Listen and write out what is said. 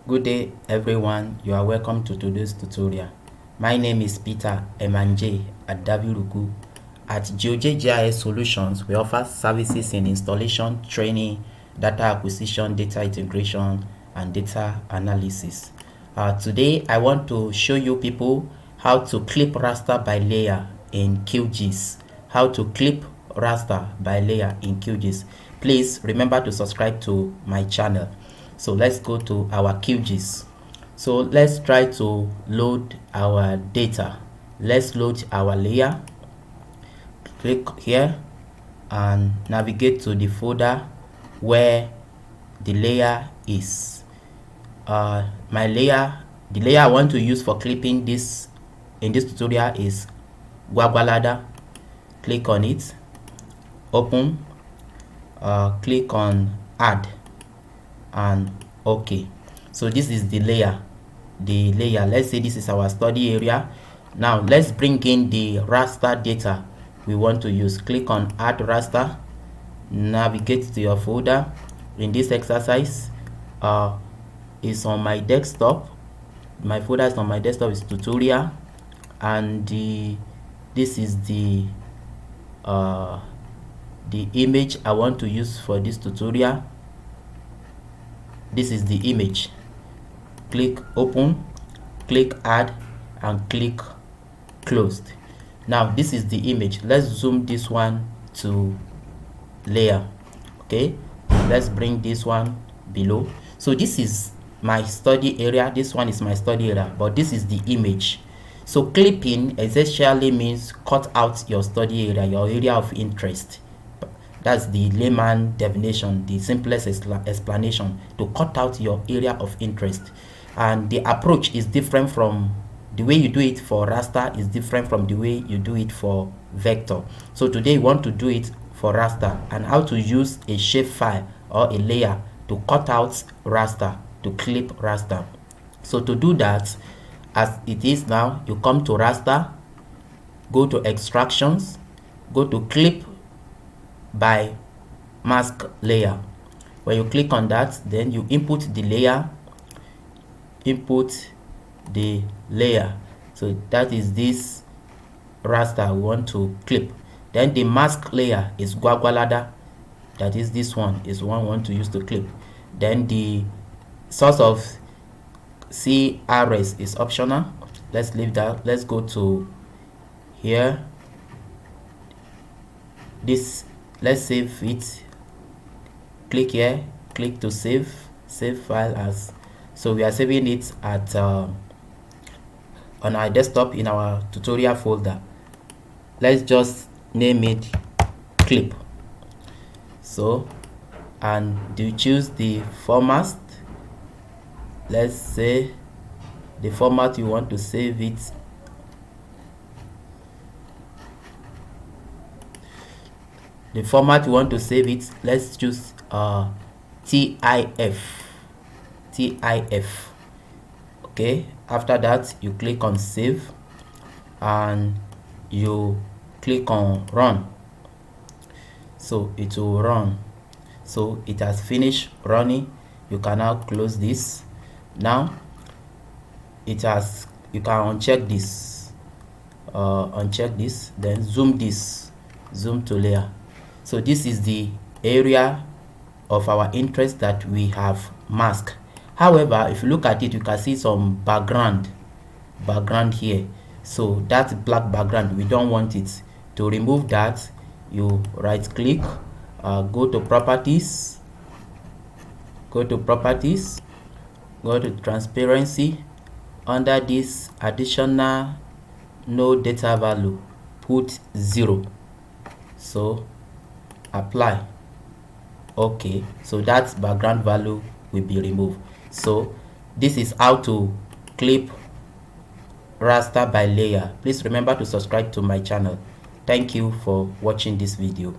Good day everyone, you are welcome to today's tutorial. My name is Peter Emanje Adaviruku. At Geojay GIS Solutions, we offer services in installation, training, data acquisition, data integration, and data analysis. Today I want to show you people how to clip raster by layer in QGIS. How to clip raster by layer in QGIS. Please remember to subscribe to my channel. So let's go to our QGIS. So let's try to load our data. Let's load our layer. Click here and navigate to the folder where the layer is. The layer I want to use for clipping this in this tutorial is Gwagwalada. Click on it, open, click on add and okay. So this is the layer. Let's say this is our study area. Now let's bring in the raster data we want to use. Click on add raster, navigate to your folder. In this exercise is on my desktop. My folder is on my desktop, is tutorial, and this is the image I want to use for this tutorial. This is the image. Click open, click add, and click closed. Now this is the image. Let's zoom this one to layer. Okay, let's bring this one below. So this is my study area, this one is my study area, but this is the image. So clipping essentially means cut out your study area, your area of interest. That's the layman definition, the simplest explanation, to cut out your area of interest. And the approach is different from the way you do it for raster, is different from the way you do it for vector. So today we want to do it for raster and how to use a shapefile or a layer to cut out raster, to clip raster. So to do that, as it is now, you come to raster, go to extractions, go to clip by mask layer. When you click on that, then you input the layer, so that is this raster we want to clip. Then the mask layer is Gwagwalada, that is this one, is one we want to use to clip. Then the source of CRS is optional. Let's leave that. Let's go to here, this, let's save it. Click here, click to save file as. So we are saving it at on our desktop in our tutorial folder. Let's just name it clip. So, and you choose the format. Let's say the format you want to save it. The format you want to save it, let's choose TIF. Okay, after that you click on save and you click on run. So it will run. So it has finished running. You can now close this. Now it has, you can uncheck this, then zoom to layer. So this is the area of our interest that we have masked. However, if you look at it, you can see some background here. So that black background, we don't want it. To remove that, you right click, go to properties, go to transparency. Under this additional no data value, put 0. So apply. Okay, so that background value will be removed. So this is how to clip raster by layer. Please remember to subscribe to my channel. Thank you for watching this video.